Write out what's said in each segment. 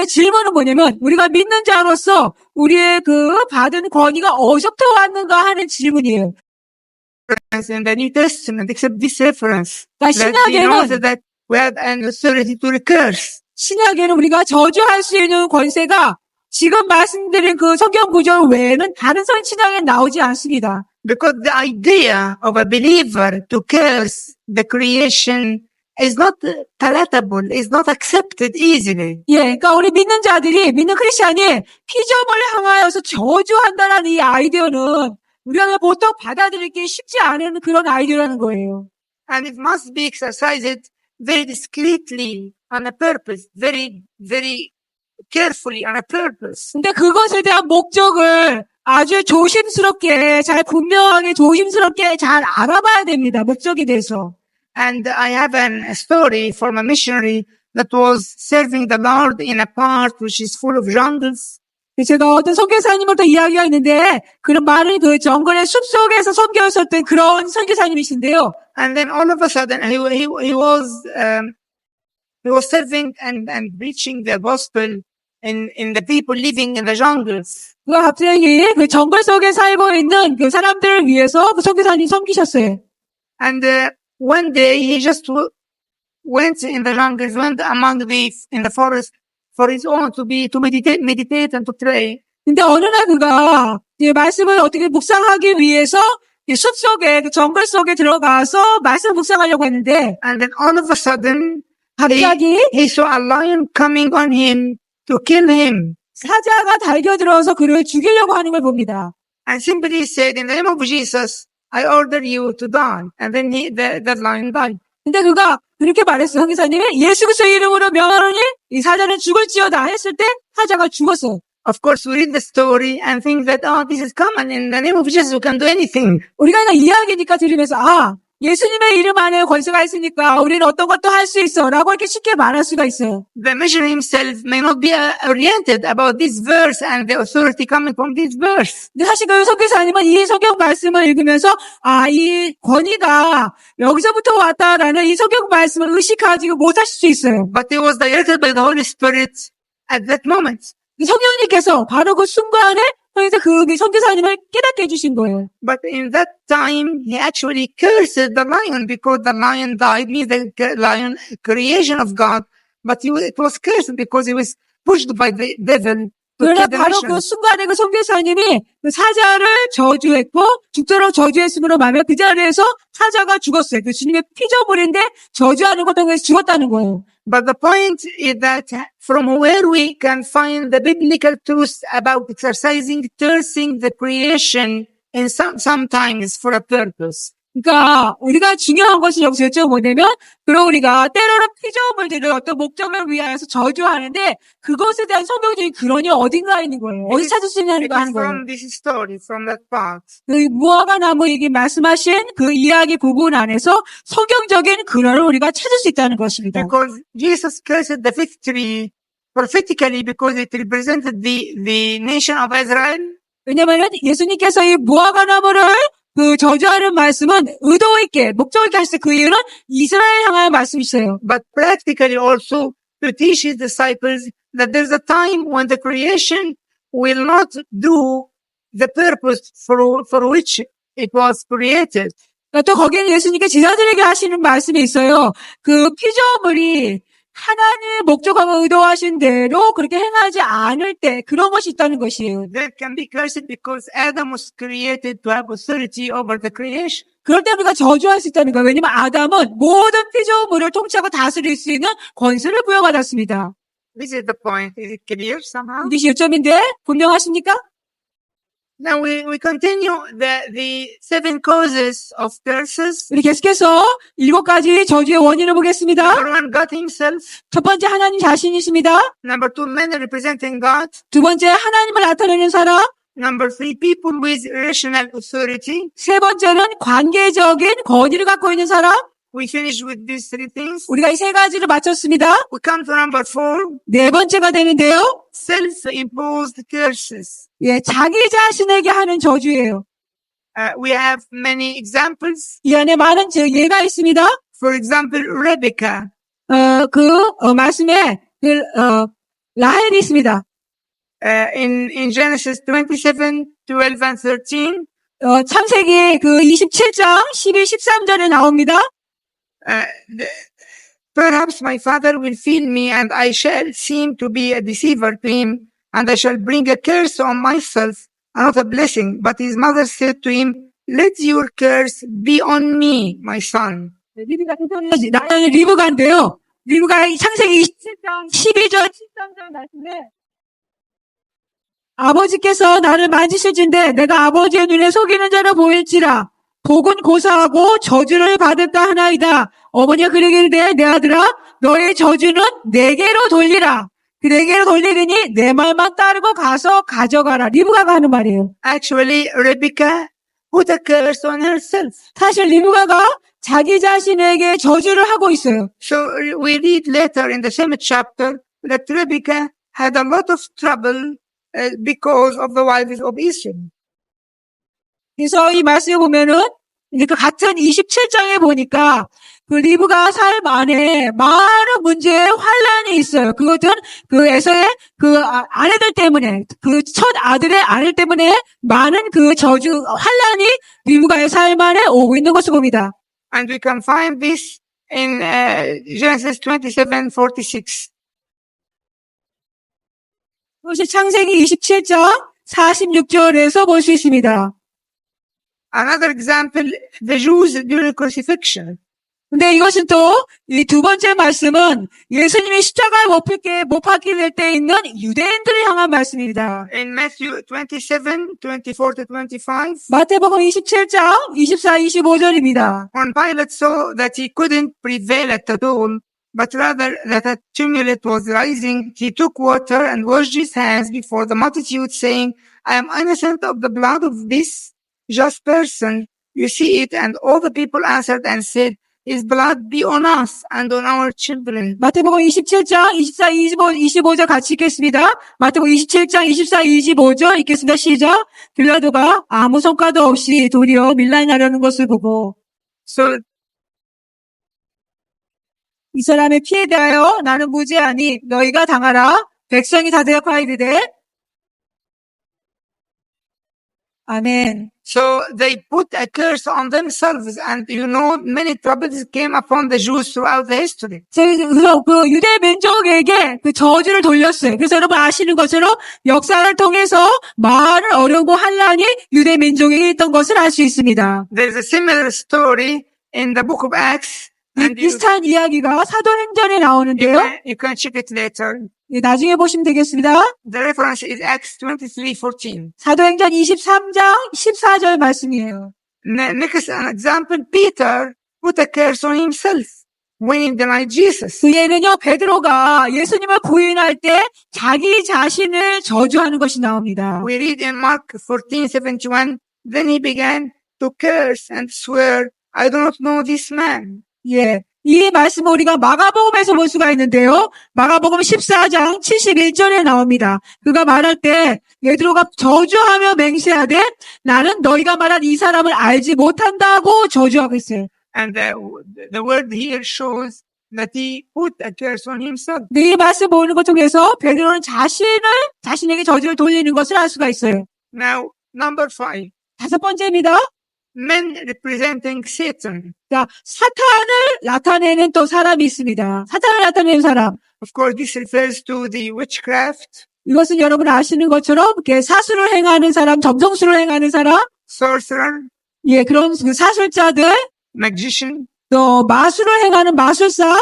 근데 질문은 뭐냐면 우리가 믿는 자로서 우리의 그 받은 권위가 어디서부터 왔는가 하는 질문이에요. In the New Testament, except this reference, 그러니까 that denotes 신약에는 that we have an authority to curse. 신약에는 우리가 저주할 수 있는 권세가 지금 말씀드린 그 성경 구절 외에는 다른 신약에 나오지 않습니다. Because the idea of a believer to curse the creation is not palatable, is not accepted easily. 예, 그러니까 우리 믿는 자들이, 믿는 크리스찬이 피조물을 향하여서 저주한다는 이 아이디어는 우리가 보통 받아들이기 쉽지 않은 그런 아이디어라는 거예요. And it must be exercised very discreetly on a purpose, very, very carefully on a purpose. 근데 그것에 대한 목적을 아주 조심스럽게, 잘 분명하게 조심스럽게 잘 알아봐야 됩니다. 목적에 대해서. And I have a story from a missionary that was serving the Lord in a part which is full of jungles. 제가 어떤 선교사님으로부터 이야기가 있는데 그런 많은 그 정글의 숲속에서 선교했었던 그런 선교사님이신데요. And then all of a sudden he was serving and preaching the gospel in the people living in the jungles. 그 갑자기 그 정글 속에 살고 있는 그 사람들을 위해서 그 선교사님이 섬기셨어요. And one day he just went in the jungles, went among in the forest for his own to meditate and to pray. 근데 어느 날 그가 이제 말씀을 어떻게 묵상하기 위해서 이 숲속에 그 정글 속에 들어가서 말씀 묵상하려고 했는데 And then all of a sudden 갑자기 he saw a lion coming on him to kill him. 사자가 달겨들어서 그를 죽이려고 하는 걸 봅니다. And simply said, in the name of Jesus, I order you to die. And then that lion died. 근데 그가 그렇게 말했어요. 선교사님이 예수 그리스도의 이름으로 명하노니 이 사자는 죽을지어다 했을 때 사자가 죽었어요. Of course, we read the story and think that, oh, this is common. In the name of Jesus, we can do anything. 우리가 그냥 이야기니까 들으면서 예수님의 이름 안에 권세가 있으니까 우리는 어떤 것도 할 수 있어 라고 이렇게 쉽게 말할 수가 있어요. The missionary himself may not be oriented about this verse and the authority coming from this verse. 근데 사실 그 선교사님은 이 성경 말씀을 읽으면서 이 권위가 여기서부터 왔다라는 이 성경 말씀을 의식하지 못하실 수 있어요. But he was directed by the Holy Spirit at that moment. 성령님께서 바로 그 순간에 그 선교사님을 깨닫게 해주신 거예요. But in that time, he actually cursed the lion because the lion died, means the lion creation of God. But it was cursed because he was pushed by the devil. 그러나 바로 그 순간에 그 선교사님이 그 사자를 저주했고 죽도록 저주했으므로 말하면 그 자리에서 사자가 죽었어요. 그 주님의 피조물인데 저주하는 것 때문에 죽었다는 거예요. But the point is that from where we can find the biblical truth about exercising, cursing the creation, and sometimes for a purpose. 그러니까 우리가 중요한 것이 여기서 뭐냐면 그럼 우리가 때로는 피조물들을 어떤 목적을 위하여서 저주하는데 그것에 대한 성경적인 근원이 어딘가에 있는 거예요. 어디 찾을 수 있냐는 하는 거예요. From this story, from that part. 그 무화과 나무 얘기 말씀하신 그 이야기 부분 안에서 성경적인 근원을 우리가 찾을 수 있다는 것입니다. Because Jesus cursed the fig tree prophetically because it represented the nation of Israel. 왜냐하면 예수님께서 이 무화과 나무를 그 저주하는 말씀은 의도 있게 목적 있게 하실 때 그 이유는 이스라엘 향하여 말씀이세요. But practically also to teach his disciples that there's a time when the creation will not do the purpose for which it was created. 또 거기는 예수님께 제자들에게 하시는 말씀이 있어요. 그 피조물이 하나님의 목적하고 의도하신 대로 그렇게 행하지 않을 때 그런 것이 있다는 것이에요. There can be cursed because Adam was created to have authority over the creation. 그럴 때 우리가 저주할 수 있다는 거예요. 왜냐하면 아담은 모든 피조물을 통치하고 다스릴 수 있는 권세를 부여받았습니다. This is the point. Is it clear somehow? 이것이 요점인데 분명하십니까? Now we continue the 7 causes of curses. 우리 계속해서 7가지 저주의 원인을 보겠습니다. Number 1, God himself. 첫 번째 하나님 자신이십니다. Number 2, men representing God. 두 번째 하나님을 나타내는 사람. Number 3, people with rational authority. 세 번째는 관계적인 권위를 갖고 있는 사람. We finish with these 3 things. 우리가 이 3가지를 마쳤습니다. We come to number 4. 네 번째가 되는데요. Self-imposed curses. 자기 자신에게 하는 저주예요. We have many examples. 이 안에 많은 예가 있습니다. For example, Rebecca. 말씀에 라헬이 있습니다. In Genesis 27, 12 and 13, 창세기 그 27장 12, 13절에 나옵니다. uh, the- perhaps my father will feed me and I shall seem to be a deceiver to him and I shall bring a curse on myself and not a blessing. But his mother said to him, let your curse be on me, my son. 리브가 나는 리브가인데요. 리브가 창세기 27장 12절 13절 말씀에 아버지께서 나를 만지실진데 내가 아버지의 눈에 속이는 자로 보일지라 복은 고사하고 저주를 받을까 하나이다. 어머니가 그러기를 내 아들아 너의 저주는 내게로 돌리라. 그 내게로 돌리리니 내 말만 따르고 가서 가져가라. 리브가가 하는 말이에요. Actually, Rebecca put a curse on herself. 사실 리브가가 자기 자신에게 저주를 하고 있어요. So we read later in the same chapter that Rebecca had a lot of trouble because of the wives of Esau. 그래서 이 말씀을 보면은 이제 그 같은 27장에 보니까 그 리브가 삶 안에 많은 문제의 환란이 있어요. 그것은 그 에서의 그 아내들 때문에 그 첫 아들의 아내 때문에 많은 그 저주 환란이 리브가의 삶 안에 오고 있는 것을 봅니다. And we can find this in Genesis 27:46. 그것이 창세기 27장 46절에서 볼 수 있습니다. Another example, the Jews during crucifixion. 근데 이것은 또 이 두 번째 말씀은 예수님이 십자가에 못 박히게 될 때 있는 유대인들을 향한 말씀입니다. In Matthew 27, 24 to 25, 마태복음 27장 24, 25절입니다. when Pilate saw that he couldn't prevail at all, but rather that a tumult was rising, he took water and washed his hands before the multitude, saying, I am innocent of the blood of this just person. You see it. And all the people answered and said, his blood be on us and on our children. 마태복음 27장 24, 25절 같이 읽겠습니다. 마태복음 27장 24, 25절 읽겠습니다. 시작. 빌라도가 아무 성과도 없이 도리어 밀란하려는 것을 보고 So 이 사람의 피에 대하여 나는 무죄하니 너희가 당하라. 백성이 다 대답하이르되 아멘. So they put a curse on themselves, and many troubles came upon the Jews throughout the history. 그래서 그 유대 민족에게 그 저주를 돌렸어요. 그래서 여러분 아시는 것처럼 역사를 통해서 많은 어려움과 환란이 유대 민족에게 있던 것을 알 수 있습니다. There's a similar story in the book of Acts. And 비슷한 이야기가 사도행전에 나오는데요. you can check it later. 나중에 보시면 되겠습니다. The reference is Acts 23:14. 사도행전 23장 14절 말씀이에요. Next, an example, Peter put a curse on himself when he denied Jesus. 그 예는요, 베드로가 예수님을 부인할 때 자기 자신을 저주하는 것이 나옵니다. We read in Mark 14:71, then he began to curse and swear, I do not know this man. 예. 이 말씀을 우리가 마가복음에서 볼 수가 있는데요. 마가복음 14장 71절에 나옵니다. 그가 말할 때 베드로가 저주하며 맹세하되 나는 너희가 말한 이 사람을 알지 못한다고 저주하고 있어요. And the word here shows that he put a curse on himself. 이 말씀 보는 것 통해서 베드로는 자신에게 저주를 돌리는 것을 알 수가 있어요. Now, number 5. 다섯 번째입니다. Men representing Satan. 자, 사탄을 나타내는 또 사람이 있습니다. 사탄을 나타내는 사람. Of course, this refers to the witchcraft, 이것은 여러분 아시는 것처럼 이렇게 사수를 행하는 사람, 점성술을 행하는 사람, sorcerer, 예, 그런 그 사술자들, magician, 또 마술을 행하는 마술사,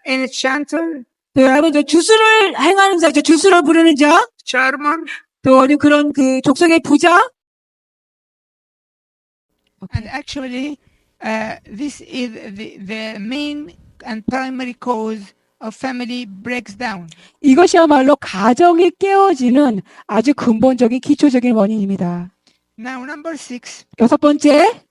enchanter, 또 여러분 저 주술을 행하는 자, 주술을 부르는 자, charmer, 또 그런 그 족속의 부자. and actually, this is the main and primary cause of family breaks down. 이것이야말로 가정이 깨어지는 아주 근본적인 기초적인 원인입니다. Now, number 6, 여섯 번째,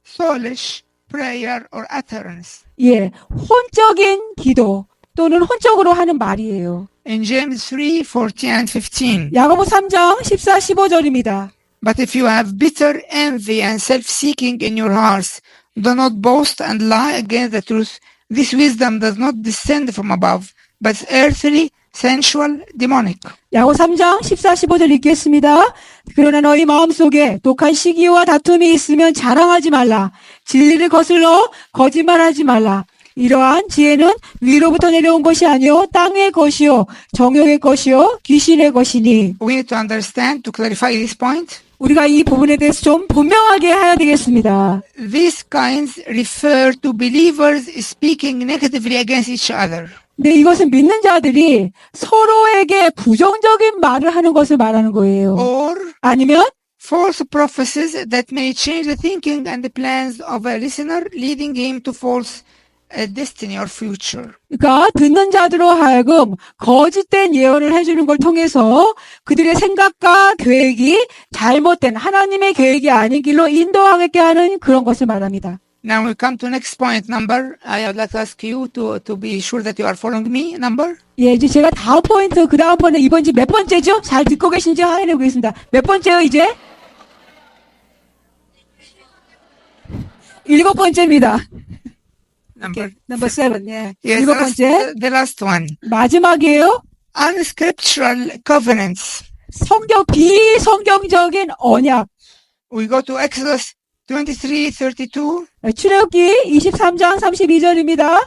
soulish prayer or utterance. 예, 혼적인 기도 또는 혼적으로 하는 말이에요. In James 3:14 and 15. 야고보 3장 14, 15절입니다. But if you have bitter envy and self-seeking in your hearts, do not boast and lie against the truth. This wisdom does not descend from above, but is earthly, sensual, demonic. 야고 3장 14, 15절 읽겠습니다. 그러나 너희 마음속에 독한 시기와 다툼이 있으면 자랑하지 말라. 진리를 거슬러 거짓말하지 말라. 이러한 지혜는 위로부터 내려온 것이 아니요 땅의 것이요 정욕의 것이요 귀신의 것이니. We need to understand, to clarify this point. 우리가 이 부분에 대해서 좀 분명하게 해야 되겠습니다. These kinds refer to believers speaking negatively against each other. 근데 이것은 믿는 자들이 서로에게 부정적인 말을 하는 것을 말하는 거예요. Or 아니면 false prophecies that may change the thinking and the plans of a listener, leading him to false destiny or future. 그러니까 듣는 자들로 하여금 거짓된 예언을 해주는 걸 통해서 그들의 생각과 계획이 잘못된 하나님의 계획이 아닌 길로 인도하게 하는 그런 것을 말합니다. Now we come to next point, number. I would like to ask you to be sure that you are following me. Number. 예, 이제 제가 다음 포인트, 그 다음 포인트, 이번 지 몇 번째죠? 잘 듣고 계신지 확인해 보겠습니다. 몇 번째요, 이제? 7번째입니다. Number. 넘버 7, 예. Yes, 7번째. the last one. 마지막이에요. Unscriptural covenants. 비성경적인 언약. We go to Exodus 23:32. 출애굽기 23장 32절입니다.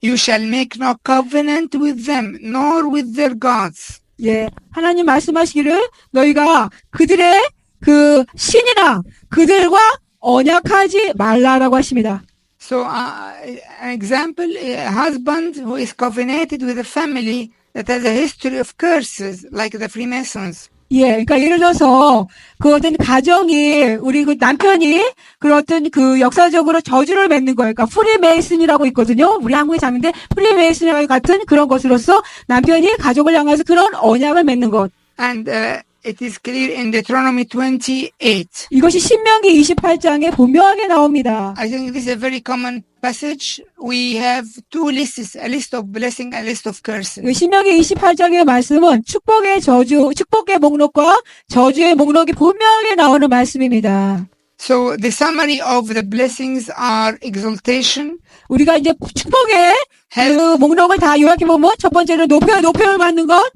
You shall make no covenant with them, nor with their gods. 예, 하나님 말씀하시기를 너희가 그들의 그 신이나 그들과 언약하지 말라라고 하십니다. So, an example, a husband who is covenanted with a family that has a history of curses, like the Freemasons. 예, 그러니까 예를 들어서 그 어떤 가정이 우리 그 남편이 그 어떤 그 역사적으로 저주를 맺는 거예요. 그러니까 프리메이슨이라고 있거든요. 우리 한국에 잡는데 프리메이슨과 같은 그런 것으로서 남편이 가족을 향해서 그런 언약을 맺는 것. And it is clear in Deuteronomy 28. 이것이 신명기 28장에 분명하게 나옵니다. I think this is a very common passage. We have two lists, a list of blessing, a list of curses. 그 신명기 28장의 말씀은 축복의 저주, 축복의 목록과 저주의 목록이 분명하게 나오는 말씀입니다. So the summary of the blessings are exaltation, 우리가 이제 축복의 그 목록을 다 요약해 보면 첫 번째는 높임을 받는 것,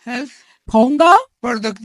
health, 건강,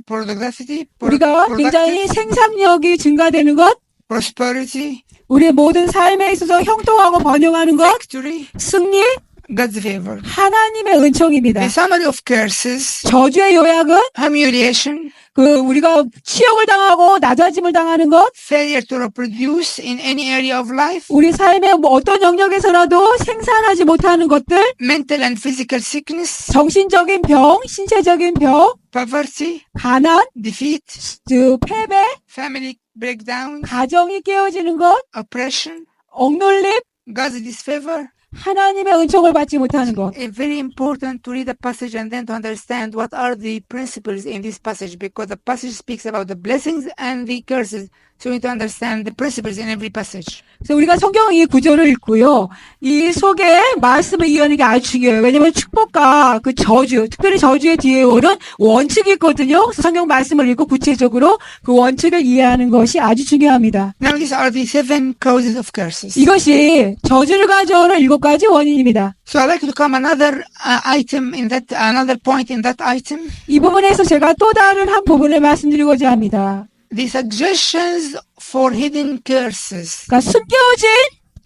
productivity, 우리가 굉장히 생산력이 증가되는 것, prosperity, 우리의 모든 삶에 있어서 형통하고 번영하는 것, victory, 승리, God's favor. 하나님의 은총입니다. The summary of curses, 저주의 요약은 humiliation, 그 우리가 치욕을 당하고 낮아짐을 당하는 것, failure to reproduce in any area of life, 우리 삶의 뭐 어떤 영역에서라도 생산하지 못하는 것들, mental and physical sickness, 정신적인 병, 신체적인 병, poverty, 가난, defeat, 그 패배, family breakdown, 가정이 깨어지는 것, oppression, 억눌림, God's disfavor. 하나님의 은총을 받지 못하는 것. It's very important to read the passage and then to understand what are the principles in this passage, because the passage speaks about the blessings and the curses. So we need to understand the principles in every passage. 그래서 우리가 성경 이 구절을 읽고요. 이 속에 말씀을 이해하는 게 아주 중요해요. 왜냐하면 축복과 그 저주, 특별히 저주의 뒤에 오는 원칙이 있거든요. 그래서 성경 말씀을 읽고 구체적으로 그 원칙을 이해하는 것이 아주 중요합니다. Now these are the 7 causes of curses. 이것이 저주를 가져오는 7가지 원인입니다. So I'd like to come another item in that, another point in that item. 이 부분에서 제가 또 다른 한 부분을 말씀드리고자 합니다. The suggestions for hidden curses. 그러니까 숨겨진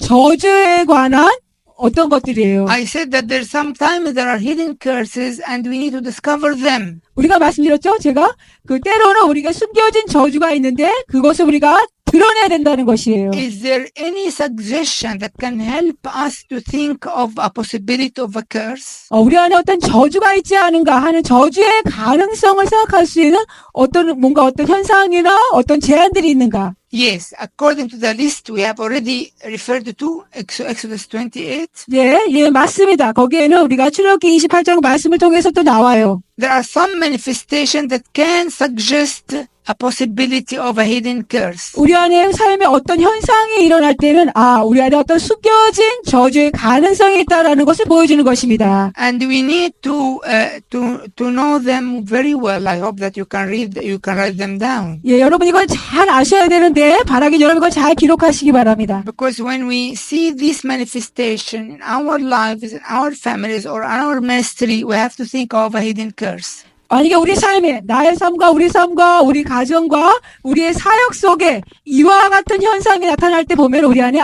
저주에 관한 어떤 것들이에요. I said that there's sometimes there are hidden curses and we need to discover them. 우리가 말씀드렸죠? 제가 그 때로는 우리가 숨겨진 저주가 있는데 그것을 우리가 드러내야 된다는 것이에요. Is there any suggestion that can help us to think of a possibility of a curse? 우리 안에 어떤 저주가 있지 않은가 하는 저주의 가능성을 생각할 수 있는 어떤 뭔가 어떤 현상이나 어떤 제안들이 있는가? Yes, according to the list we have already referred to, Exodus 28, 예, 맞습니다. 거기에는 우리가 출애굽기 28장 말씀을 통해서 또 나와요. there are some manifestations that can suggest a possibility of a hidden curse. 우리 안에 삶에 어떤 현상이 일어날 때는 우리 안에 어떤 숨겨진 저주의 가능성이 있다라는 것을 보여주는 것입니다. And we need to know them very well. I hope that you can write them down. 예, 여러분 이걸 잘 아셔야 되는데 바라긴 여러분 이걸 잘 기록하시기 바랍니다. Because when we see this manifestation in our lives, in our families, or in our ministry, we have to think of a hidden curse. 만약에 우리 삶에 나의 삶과 우리 가정과 우리의 사역 속에 이와 같은 현상이 나타날 때 보면 우리 안에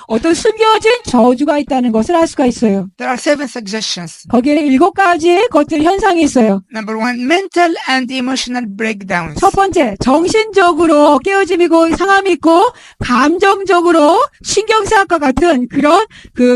어떤 숨겨진 저주가 있다는 것을 알 수가 있어요. There are 7 suggestions. 거기에 7가지의 것들 현상이 있어요. Number 1, mental and emotional breakdowns. 첫 번째, 정신적으로 깨어짐이고 상함이 있고 감정적으로 신경쇠약과 같은 그런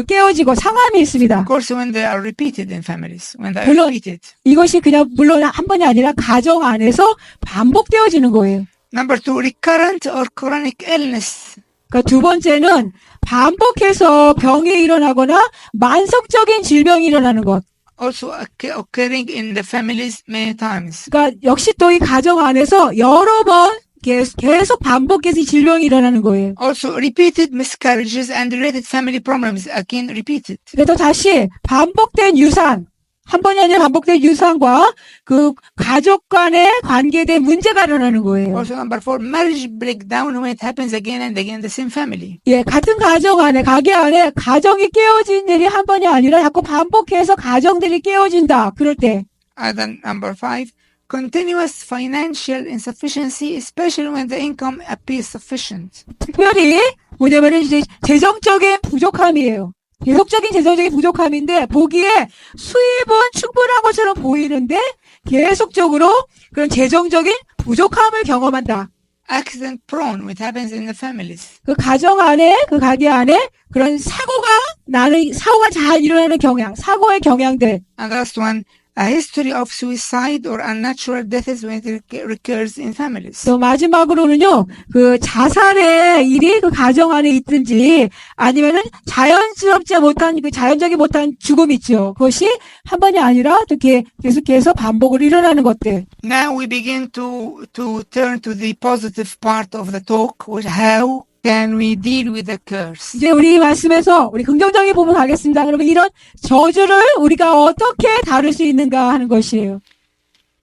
깨어지고 상함이 있습니다. Of course, when they are repeated in families, when they are 물론 repeated. 이것이 그냥 물론 한 번이 아니라 가정 안에서 반복되어지는 거예요. Number 2, recurrent or chronic illness. 그러니까 두 번째는 반복해서 병이 일어나거나 만성적인 질병이 일어나는 것. Also occurring in the families many times. 그러니까 역시 또 이 가정 안에서 여러 번 계속 반복해서 이 질병이 일어나는 거예요. Also repeated miscarriages and related family problems, again repeated. 그래서 다시 반복된 유산, 한 번이 아니라 반복된 유산과 그 가족 간의 관계된 문제가 일어나는 거예요. Also number 4, marriage breakdown when it happens again and again in the same family. 예, 같은 가정 안에, 가게 안에 가정이 깨어진 일이 한 번이 아니라 자꾸 반복해서 가정들이 깨어진다. 그럴 때. And then number 5, continuous financial insufficiency, especially when the income appears sufficient. 특별히 뭐냐면은 이제 재정적인 부족함이에요. 계속적인 재정적인 부족함인데 보기에 수입은 충분한 것처럼 보이는데 계속적으로 그런 재정적인 부족함을 경험한다. Accident prone, which happens in the families. 그 가정 안에, 그 가게 안에 그런 사고가 잘 일어나는 경향, 사고의 경향들. And last one, a history of suicide or unnatural deaths when it recurs in families. 또 마지막으로는요, 그 자살의 일이 그 가정 안에 있든지 아니면은 자연스럽지 못한, 그 자연적이 못한 죽음이 있죠. 그것이 한 번이 아니라 또 계속해서 반복으로 일어나는 것들. Now we begin to turn to the positive part of the talk, which how can we deal with the curse? 이제 우리 말씀에서 우리 긍정적인 부분 가겠습니다. 그러면 이런 저주를 우리가 어떻게 다룰 수 있는가 하는 것이에요.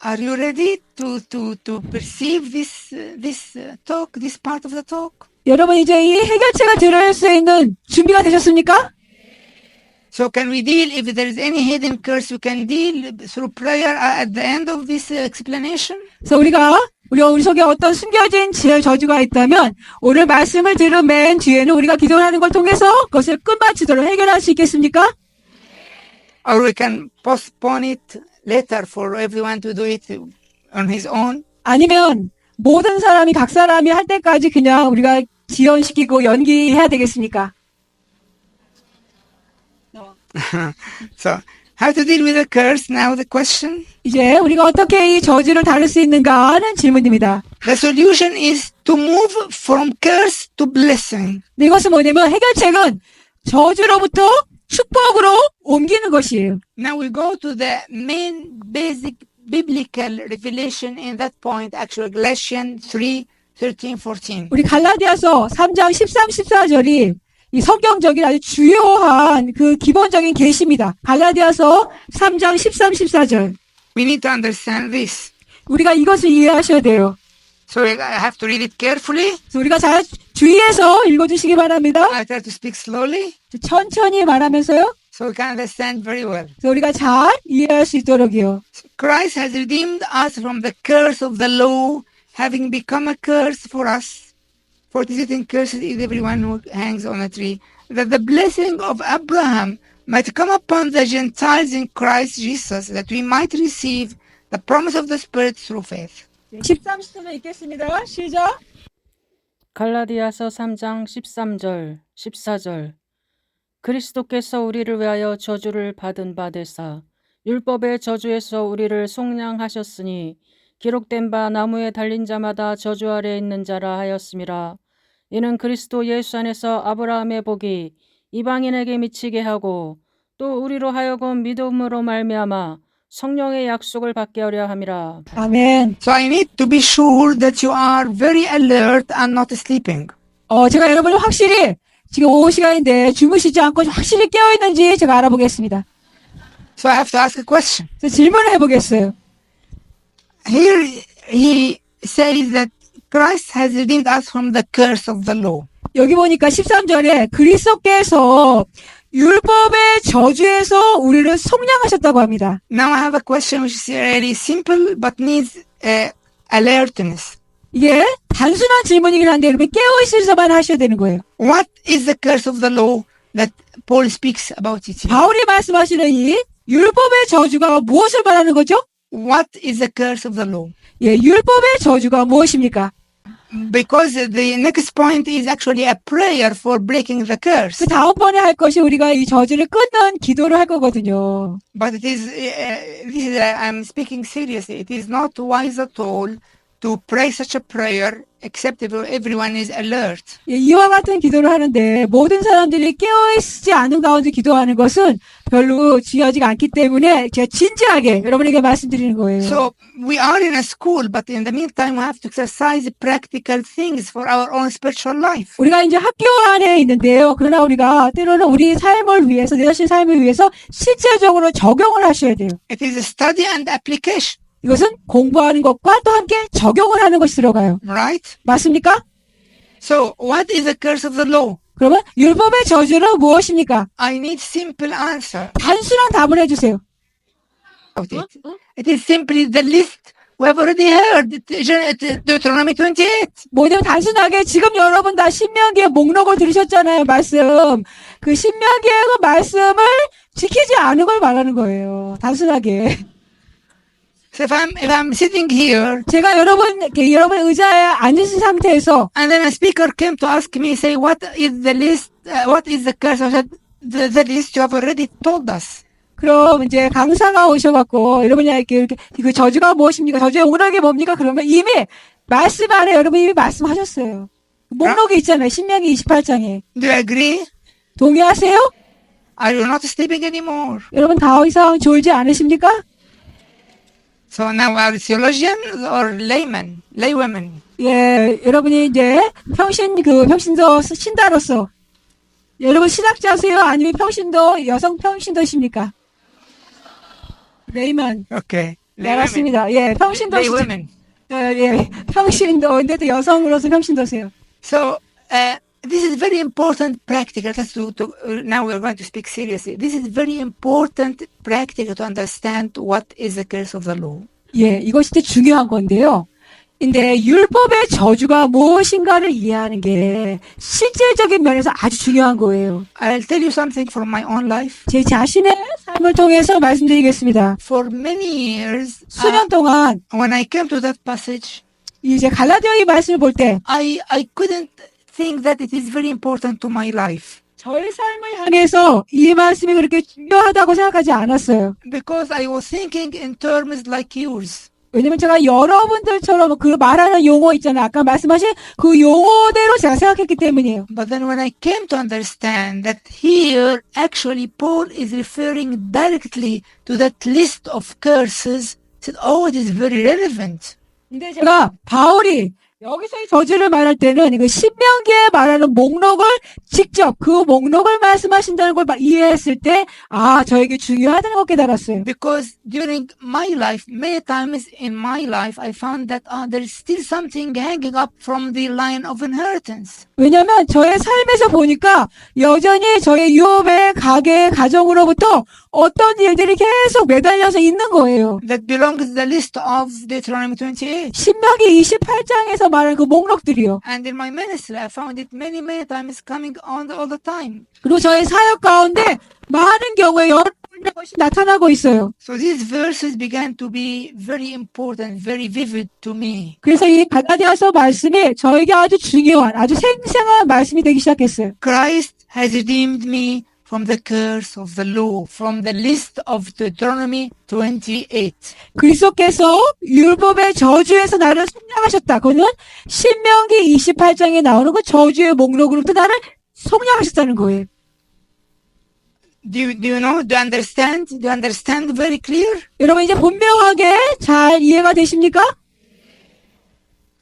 Are you ready to perceive this talk, this part of the talk? 여러분 이제 이 해결책을 들을 수 있는 준비가 되셨습니까? So can we deal, if there is any hidden curse, we can deal through prayer at the end of this explanation? 그래서 우리 속에 어떤 숨겨진 저주가 있다면 오늘 말씀을 들은 맨 뒤에는 우리가 기도하는 걸 통해서 그것을 끝마치도록 해결할 수 있겠습니까? Or we can postpone it later for everyone to do it on his own? 아니면 모든 사람이 각 사람이 할 때까지 그냥 우리가 지연시키고 연기해야 되겠습니까? So, how to deal with the curse? Now the question. 이제 우리가 어떻게 이 저주를 다룰 수 있는가 하는 질문입니다. The solution is to move from curse to blessing. 이것은 뭐냐면 해결책은 저주로부터 축복으로 옮기는 것이에요. Now we go to the main basic biblical revelation in that point, actually Galatians 3:13-14. 우리 갈라디아서 3장 13, 14절이 이 성경적인 아주 주요한 그 기본적인 계시입니다. 갈라디아서 3장 13, 14절. We need to understand this. 우리가 이것을 이해하셔야 돼요. So I have to read it carefully. 그래서 우리가 잘 주의해서 읽어주시기 바랍니다. I try to speak slowly 천천히 말하면서요. so we can understand very well. 그래서 우리가 잘 이해할 수 있도록요. Christ has redeemed us from the curse of the law, having become a curse for us. For it is written, cursed is everyone who hangs on a tree, that the blessing of Abraham might come upon the Gentiles in Christ Jesus, that we might receive the promise of the Spirit through faith. 13, 14절 읽겠습니다. 시작. 갈라디아서 3장 13절, 14절. 그리스도께서 우리를 위하여 저주를 받은 바 되사 율법의 저주에서 우리를 속량하셨으니 기록된 바 나무에 달린 자마다 저주 아래 있는 자라 하였음이라. 이는 그리스도 예수 안에서 아브라함의 복이 이방인에게 미치게 하고 또 우리로 하여금 믿음으로 말미암아 성령의 약속을 받게 하려 함이라. 아멘. So I need to be sure that you are very alert and not sleeping. 제가 여러분이 확실히 지금 오후 시간인데 주무시지 않고 확실히 깨어있는지 제가 알아보겠습니다. So I have to ask a question. 그래서 질문을 해보겠어요. Here he says that Christ has redeemed us from the curse of the law. 여기 보니까 13절에 그리스도께서 율법의 저주에서 우리를 속량하셨다고 합니다. Now I have a question which is really simple but needs alertness. 이게 단순한 질문이긴 한데 여러분 깨어있으셔만 하셔야 되는 거예요. What is the curse of the law that Paul speaks about it here? 바울이 말씀하시는 이 율법의 저주가 무엇을 말하는 거죠? What is the curse of the law? 예, 율법의 저주가 무엇입니까? Because the next point is actually a prayer for breaking the curse. 그 다음번에 할 것이 우리가 이 저주를 끊는 기도를 할 거거든요. But I'm speaking seriously. It is not wise at all to pray such a prayer except if everyone is alert. 예, 이와 같은 기도를 하는데 모든 사람들이 깨어있지 않은 가운데 기도하는 것은 별로 중요하지가 않기 때문에 제가 진지하게 여러분에게 말씀드리는 거예요. So we are in a school, but in the meantime, we have to exercise practical things for our own spiritual life. 우리가 이제 학교 안에 있는데요. 그러나 우리가 때로는 우리 삶을 위해서, 내 자신 삶을 위해서 실제적으로 적용을 하셔야 돼요. It is a study and application, 이것은 공부하는 것과 또 함께 적용을 하는 것이 들어가요. right? 맞습니까? So what is the curse of the law? 그러면 율법의 저주는 무엇입니까? I need simple answer. 단순한 답을 해주세요. About it. It is simply the list we have already heard. Deuteronomy 28. 뭐냐면 단순하게 지금 여러분 다 신명기의 목록을 들으셨잖아요. 말씀. 그 신명기의 그 말씀을 지키지 않은 걸 말하는 거예요. 단순하게. So if I'm sitting here 제가 여러분 의자에 앉으신 상태에서 and then a speaker came to ask me, say, what is the list? What is the curse? I said, the list you have already told us. 그럼 이제 강사가 오셔갖고 여러분이 이렇게 그 저주가 무엇입니까? 저주의 목록이 뭡니까? 그러면 이미 말씀 안에 여러분 이미 말씀하셨어요. 목록이 있잖아요. 신명기 28장에. Do you agree? 동의하세요? Are you not sleeping anymore? 여러분 더 이상 졸지 않으십니까? So now are theologians or laywomen? 예, 여러분이 이제 평신도 신다로서 여러분 신학자세요? 아니면 여성 평신도십니까? 레이먼. Okay. 네, 맞습니다. 예, 평신도. Laywomen. 예, 평신도인데 또 여성으로서 평신도세요. So this is very important practical. Now we're going to speak seriously. This is very important practical to understand what is the curse of the law. 예, 이것이 되게 중요한 건데요. 근데 율법의 저주가 무엇인가를 이해하는 게 실질적인 면에서 아주 중요한 거예요. I'll tell you something from my own life. 제 자신의 삶을 통해서 말씀드리겠습니다. For many years, 수년 동안 when I came to that passage, 이제 갈라디아 이 말씀을 볼 때 I couldn't think that it is very important to my life. 저의 삶을 향해서 이 말씀이 그렇게 중요하다고 생각하지 않았어요. Because I was thinking in terms like yours. 왜냐면 제가 여러분들처럼 그 말하는 용어 있잖아요. 아까 말씀하신 그 용어대로 제가 생각했기 때문이에요. But then when I came to understand that here actually Paul is referring directly to that list of curses, I said, oh, it is very relevant. 근데 제가 바울이 여기서 이 저주를 말할 때는 그 신명기에 말하는 목록을 직접 그 목록을 말씀하신다는 걸 이해했을 때 저에게 중요하다는 걸 깨달았어요. Because during my life, many times in my life, I found that there is still something hanging up from the line of inheritance. 왜냐면 저의 삶에서 보니까 여전히 저의 유업의 가정으로부터 어떤 일들이 계속 매달려서 있는 거예요. That belongs to the list of Deuteronomy 28. 신명기 28장에서 말하는 그 목록들이요. And in my ministry, I found it many times coming on all the time. 그리고 저의 사역 가운데 많은 경우에 여러 것이 나타나고 있어요. So these verses began to be very important, very vivid to me. 그래서 이 갈라디아서 말씀이 저에게 아주 중요한, 아주 생생한 말씀이 되기 시작했어요. Christ has redeemed me from the curse of the law, from the list of Deuteronomy 28. 그리스도께서 율법의 저주에서 나를 속량하셨다. 그거는 신명기 28장에 나오는 그 저주의 목록으로부터 나를 속량하셨다는 거예요. Do you know? Do you understand? Do you understand very clear? 여러분 이제 분명하게 잘 이해가 되십니까?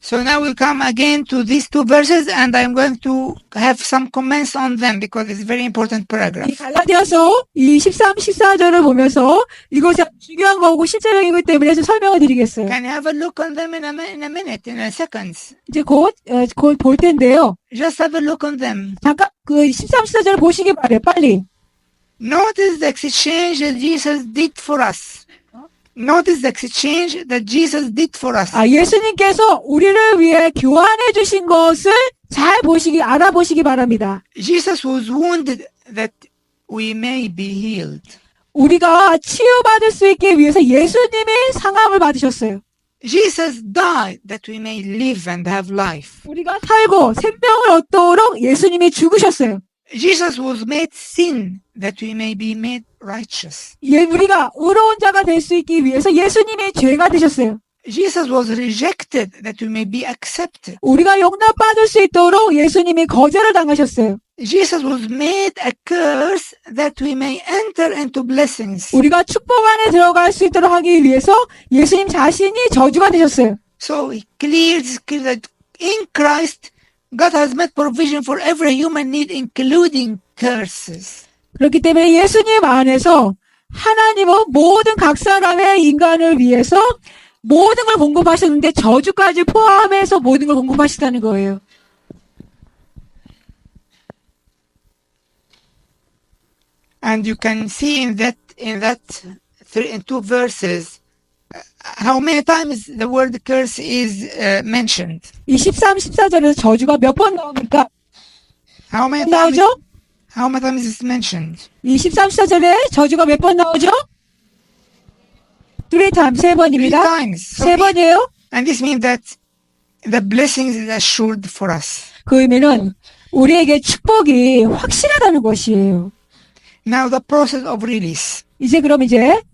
So now we'll come again to these two verses and I'm going to have some comments on them because it's a very important 이 paragraph. 갈라디아서 이 13, 14절을 보면서 이것이 중요한 거고 실제적이기 때문에 좀 설명을 드리겠어요. Can you have a look on them in a minute, in a seconds? 이제 곧 볼 텐데요. Just have a look on them. 잠깐 그 13, 14절 보시기 바래요. 빨리. Notice the exchange that Jesus did for us. Notice the exchange that Jesus did for us. 예수님께서 우리를 위해 교환해 주신 것을 잘 알아보시기 바랍니다. Jesus was wounded that we may be healed. 우리가 치유받을 수 있기 위해서 예수님이 상함을 받으셨어요. Jesus died that we may live and have life. 우리가 살고 생명을 얻도록 예수님이 죽으셨어요. Jesus was made sin that we may be made righteous. 우리가 의로운 자가 될 수 있기 위해서 예수님이 죄가 되셨어요. Jesus was rejected that we may be accepted. 우리가 용납받을 수 있도록 예수님이 거절을 당하셨어요. Jesus was made a curse that we may enter into blessings. 우리가 축복 안에 들어갈 수 있도록 하기 위해서 예수님 자신이 저주가 되셨어요. So it clears that in Christ, God has made provision for every human need, including curses. 그렇기 때문에 예수님 안에서 하나님은 모든 각 사람의 인간을 위해서 모든 걸 공급하셨는데 저주까지 포함해서 모든 걸 공급하시다는 거예요. And you can see in two verses how many times the word curse is mentioned. 이 13, 14절에서 저주가 몇 번 나옵니까? How many 나오죠? times is mentioned? 이 13, 14절에 저주가 몇 번 나오죠? 3 times, 3번입니다. times. So 3번이에요. and this means that the blessings is assured for us. 그 의미는 우리에게 축복이 확실하다는 것이에요. Now the process of release. 이제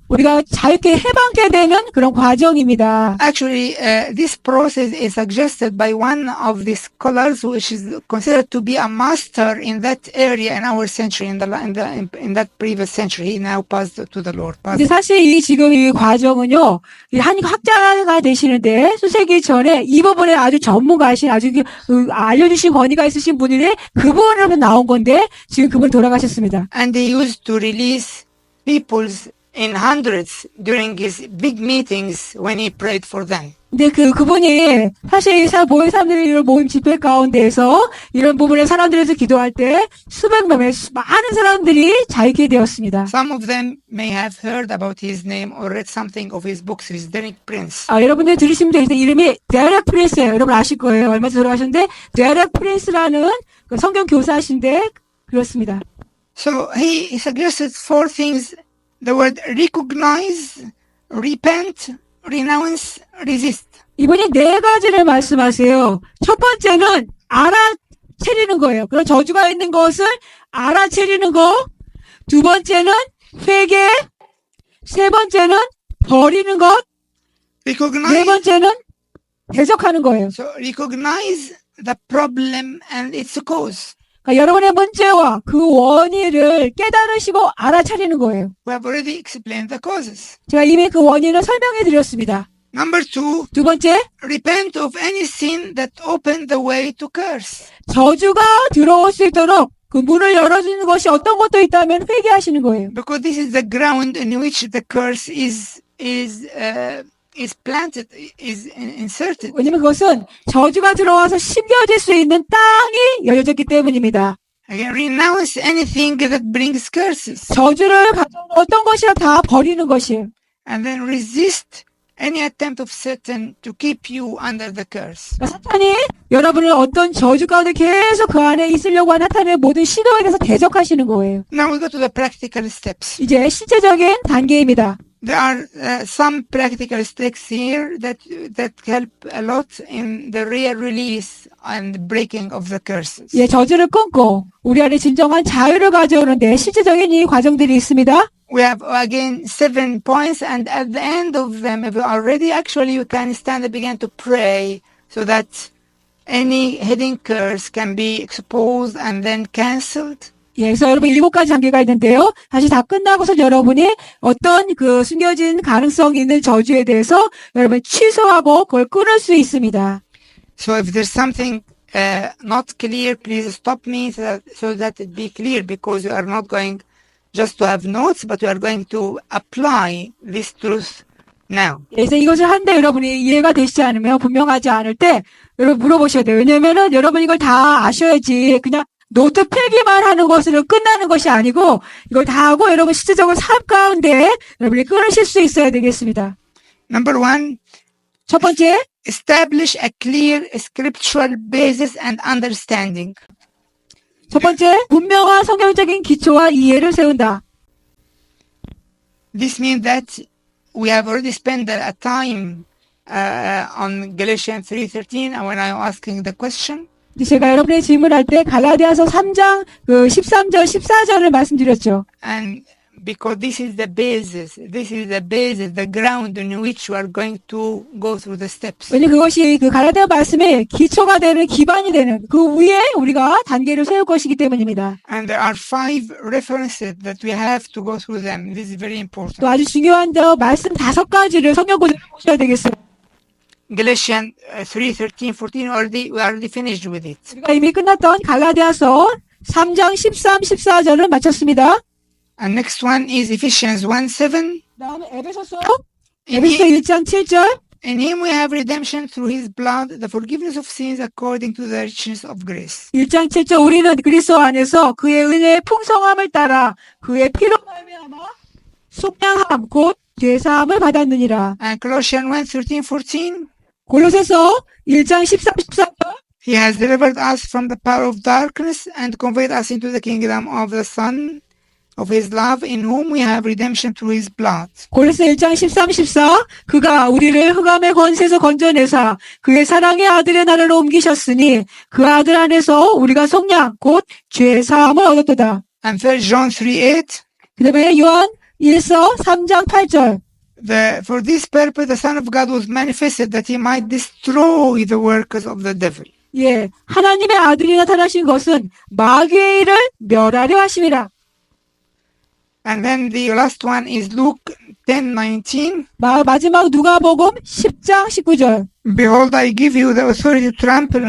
우리가 자유롭게 해방게 되는 그런 과정입니다. Actually, this process is suggested by one of the scholars, which is considered to be a master in that area in our century, in that previous century. He now passed to the Lord. 근데 사실 이 과정은요, 한 학자가 되시는데, 수세기 전에 이 부분에 아주 전문가이신, 알려주신 권위가 있으신 분인데, 그분으로 나온 건데, 지금 그분 돌아가셨습니다. And he used to release peoples in hundreds during his big meetings when he prayed for them. 근데 그분이 사실 모인 사람들이 이런 모임 집회 가운데에서 이런 부분에 사람들에서 기도할 때 수백 명의 많은 사람들이 자유케 되었습니다. Some of them may have heard about his name or read something of his books. He's Derek Prince. 여러분들 들으시면 되는데 이름이 데렉 프린스예요. 여러분 아실 거예요. 얼마 전에 돌아가셨는데 데렉 프린스라는 그 성경 교사신데 그렇습니다. So he suggested 4 things. The word recognize, repent, renounce, resist. 이분이 4가지를 말씀하세요. 첫 번째는 알아채리는 거예요. 그런 저주가 있는 것을 알아채리는 거. 두 번째는 회개. 세 번째는 버리는 것. 네 Recognize. 번째는 대적하는 거예요. So recognize the problem and its cause. 그러니까 여러분의 문제와 그 원인을 깨달으시고 알아차리는 거예요. We have already explained the causes. 제가 이미 그 원인을 설명해 드렸습니다. Number 2, 두 번째, repent of any sin that opened the way to curse. 저주가 들어올 수 있도록 그 문을 열어주는 것이 어떤 것도 있다면 회개하시는 거예요. Because this is the ground in which the curse is planted, is inserted. 왜냐면 그것은 저주가 들어와서 심겨질 수 있는 땅이 열려졌기 때문입니다. Again, renounce anything that brings curses. 저주를 가져오는 어떤 것이라 다 버리는 것이에요. And then resist any attempt of Satan to keep you under the curse. 그러니까 사탄이 여러분을 어떤 저주 가운데 계속 그 안에 있으려고 하는 사탄의 모든 시도에 대해서 대적하시는 거예요. Now we go to the practical steps. 이제 실제적인 단계입니다. There are some practical steps here that help a lot in the real release and breaking of the curses. 저주를 끊고 우리 안에 진정한 자유를 가져오는데 실제적인 이 과정들이 있습니다. We have again 7 points, and at the end of them, if you are ready, actually you can stand and begin to pray so that any hidden curse can be exposed and then cancelled. 예, 그래서 여러분 7가지 단계가 있는데요. 다시 다 끝나고서 여러분이 어떤 그 숨겨진 가능성 있는 저주에 대해서 여러분 취소하고 그걸 끊을 수 있습니다. So if there's something not clear, please stop me so that it be clear, because we are not going just to have notes, but we are going to apply this truth now. 그래서 이것을 한데 여러분이 이해가 되시지 않으면 분명하지 않을 때 여러분 물어보셔야 돼요. 왜냐면은 여러분 이걸 다 아셔야지 그냥 노트 필기만 하는 것으로 끝나는 것이 아니고 이걸 다 하고 여러분 실질적으로 삶 가운데 여러분이 끊으실 수 있어야 되겠습니다. Number one, 첫 번째, establish a clear scriptural basis and understanding. 첫 번째, 분명한 성경적인 기초와 이해를 세운다. This means that we have already spent a time on Galatians 3:13, and when I was asking the question, 제가 여러분의 질문할 때 갈라디아서 3장 그 13절, 14절을 말씀드렸죠. and because this is the basis, the ground on which we are going to go through the steps. 왜냐면 그것이 그 갈라디아 말씀의 기초가 되는 기반이 되는 그 위에 우리가 단계를 세울 것이기 때문입니다. And there are 5 references that we have to go through them. This is very important. 또 아주 중요한 말씀 5가지를 성경 구절을 보셔야 되겠어요. Galatians 3:13, 14, we already finished with it. 우리가 이미 끝났던 갈라디아서 3장 13, 14절을 마쳤습니다. And next one is Ephesians 1:7. 다음에 에베소서 In 에베소 1장 7절 In him we have redemption through his blood, the forgiveness of sins according to the richness of grace. 1장 7절 우리는 그리스도 안에서 그의 은혜의 풍성함을 따라 그의 피로 말미암아 속량함 곧 죄사함을 받았느니라. And Colossians 1:13, 14. 골로새서 1장 13, 14절 He has delivered us from the power of darkness and conveyed us into the kingdom of the Son of his love, in whom we have redemption through his blood. 골로새 1장 13, 14 그가 우리를 흑암의 권세에서 건져내사 그의 사랑의 아들의 나라로 옮기셨으니 그 아들 안에서 우리가 속량 곧 죄사함을 얻었도다. And 1 John 3:8. 그 다음에 요한 1서 3장 8절 For this purpose the Son of God was manifested, that he might destroy the workers of the devil. 예, 하나님의 아들이 나타나신 것은 마귀의 일을 멸하려 하심이라. And then the last one is Luke 10:19. 마지막 누가복음 10장 19절 Behold, I give you the authority to trample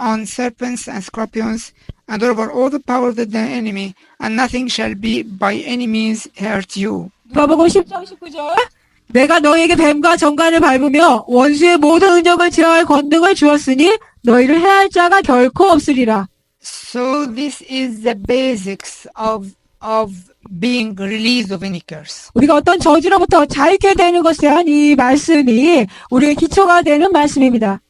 on serpents and scorpions, and over all the power of the enemy, and nothing shall be by any means hurt you. 누가복음 10장 19절 내가 너에게 뱀과 정간을 밟으며 원수의 모든 은력을 제어할 권능을 주었으니 너희를 해할 자가 결코 없으리라. So this is the basics of being released of any curse. 우리가 어떤 저주로부터 자유케 되는 것에 대한 이 말씀이 우리의 기초가 되는 말씀입니다.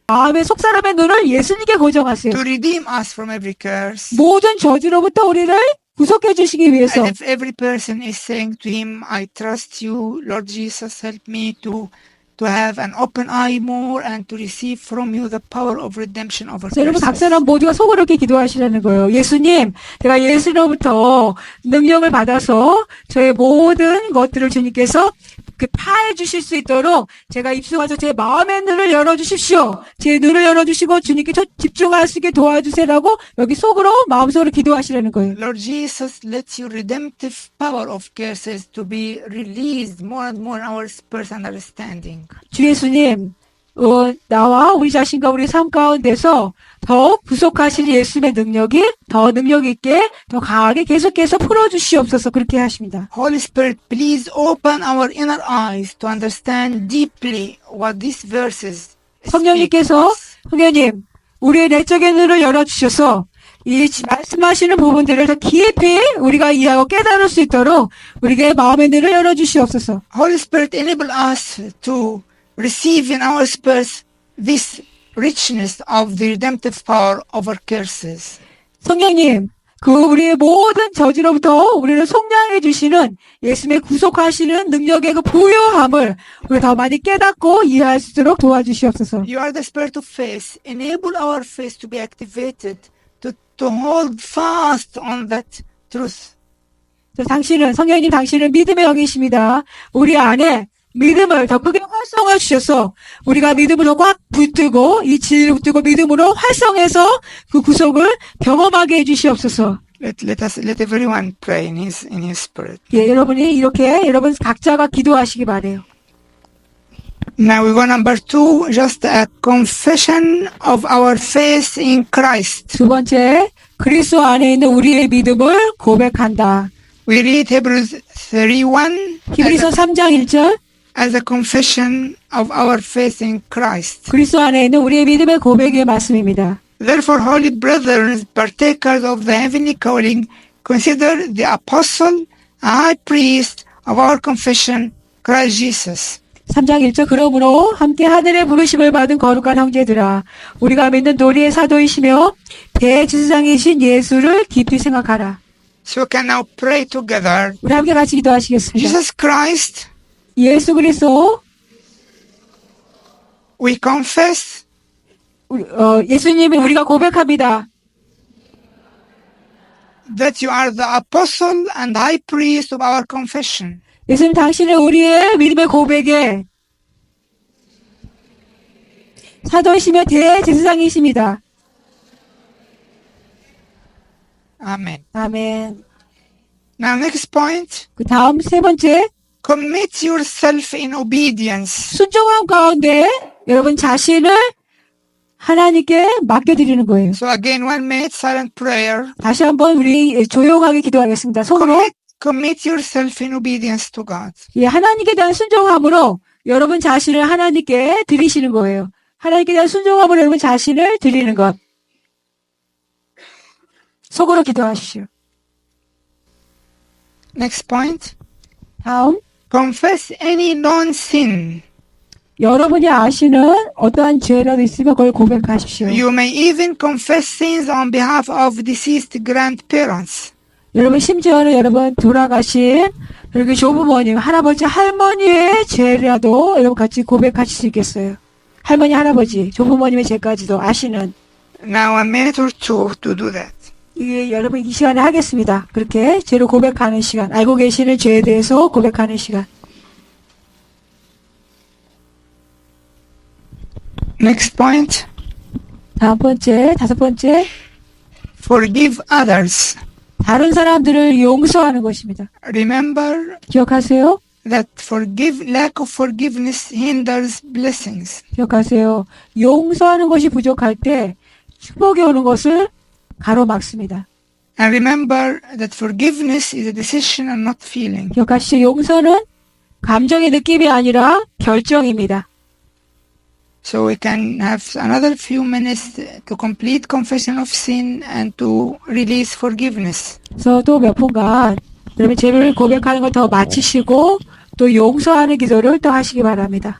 마음의 속사람의 눈을 예수님께 고정하세요. To redeem us from every curse. 모든 저주로부터 우리를 구속해 주시기 위해서 And if every person is saying to him, I trust you, Lord Jesus, help me to have an open eye more and to receive from you the power of redemption over 여러분 각 curses. 사람 모두가 속으로 이렇게 기도하시라는 거예요. 예수님, 제가 예수로부터 능력을 받아서 저의 모든 것들을 주님께서 파해 주실 수 있도록 제가 입수가서 제 마음의 눈을 열어주십시오. 제 눈을 열어주시고 주님께 집중할 수 있게 도와주세요라고 여기 속으로 마음속으로 기도하시라는 거예요. Lord Jesus, let your redemptive power of curses to be released more and more in our personal understanding. 주 예수님, 나와 우리 자신과 우리 삶 가운데서 더 구속하실 예수님의 능력이 더 능력 있게 더 강하게 계속해서 풀어주시옵소서 그렇게 하십니다. Holy Spirit, please open our inner eyes to understand deeply what these verses speak. 성령님께서 성령님 우리의 내적인 눈을 열어주셔서 이 말씀하시는 부분들을 더 깊이 우리가 이해하고 깨달을 수 있도록 우리의 마음의 눈을 열어주시옵소서. Holy Spirit, enable us to receive in our spirits this richness of the redemptive power over curses. 성령님, 우리의 모든 저주로부터 우리를 속량해 주시는 예수님의 구속하시는 능력의 그 부요함을 우리 더 많이 깨닫고 이해할 수 있도록 도와주시옵소서. You are the Spirit of faith. Enable our faith to be activated, to hold fast on that truth. 성령님 당신은 믿음의 영이십니다. 우리 안에 믿음을 더 크게 활성화 주셔서 우리가 믿음으로 꽉 붙들고 이 진리를 붙들고 믿음으로 활성해서 그 구속을 경험하게 해주시옵소서. Let everyone pray in his spirit. 예, 여러분이 이렇게 여러분 각자가 기도하시기 바래요. Now we go number 2, just a confession of our faith in Christ. 두 번째, 그리스도 안에 있는 우리의 믿음을 고백한다. We read Hebrews 3:1 히브리서 3장 1절, as a confession of our faith in Christ. 그리스도 안에 있는 우리의 믿음의 고백의 말씀입니다. Therefore, holy brethren, partakers of the heavenly calling, consider the apostle, high priest of our confession, Christ Jesus. 3장 1절, 그러므로 함께 하늘의 부르심을 받은 거룩한 형제들아, 우리가 믿는 도리의 사도이시며 대제사장이신 예수를 깊이 생각하라. So we can now pray together. 우리 함께 같이 기도하시겠습니다. Jesus Christ, 예수 그리스도, we confess 예수님이 우리가 고백합니다. that you are the apostle and high priest of our confession. 예수님 당신은 우리의 믿음의 고백에 사도이시며 대제사장이십니다. Amen. 아멘. Now, next point, 그 다음 세 번째, commit yourself in obedience. 순종함 가운데 여러분 자신을 하나님께 맡겨드리는 거예요. So again, 1 minute silent prayer. 다시 한번 우리 조용하게 기도하겠습니다. 손으로 Commit yourself in obedience to God. 예, 하나님께 대한 순종함으로 여러분 자신을 하나님께 드리시는 거예요. 하나님께 대한 순종함으로 여러분 자신을 드리는 것. 속으로 기도하십시오. Next point, 다음, confess any known sin. 여러분이 아시는 어떠한 죄라도 있으면 그걸 고백하십시오. You may even confess sins on behalf of deceased grandparents. 여러분 심지어는 여러분 돌아가신 여기 조부모님, 할아버지, 할머니의 죄라도 여러분 같이 고백하실 수 있겠어요. 할머니, 할아버지, 조부모님의 죄까지도 아시는. Now a minute or two to do that. 이게 여러분 이 시간에 하겠습니다. 그렇게 죄를 고백하는 시간, 알고 계시는 죄에 대해서 고백하는 시간. Next point, 다음 번째, 다섯 번째, forgive others. 다른 사람들을 용서하는 것입니다. Remember 기억하세요? that lack of forgiveness hinders blessings. 기억하세요. 용서하는 것이 부족할 때 축복이 오는 것을 가로막습니다. And remember that forgiveness is a decision and not feeling. 기억하시죠? 용서는 감정의 느낌이 아니라 결정입니다. So we can have another few minutes to complete confession of sin and to release forgiveness. 그래서 또 몇 분간 여러분 죄를 고백하는 걸 더 마치시고 또 용서하는 기도를 또 하시기 바랍니다.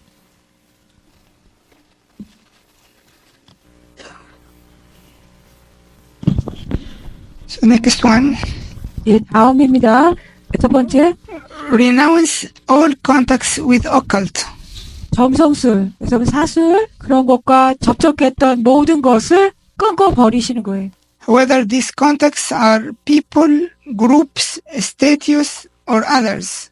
So next one, 예, 다음입니다. 첫 번째, renounce all contacts with occult. 점성술, 그래서 사술 그런 것과 접촉했던 모든 것을 끊고 버리시는 거예요. Whether these contacts are people, groups, status, or others.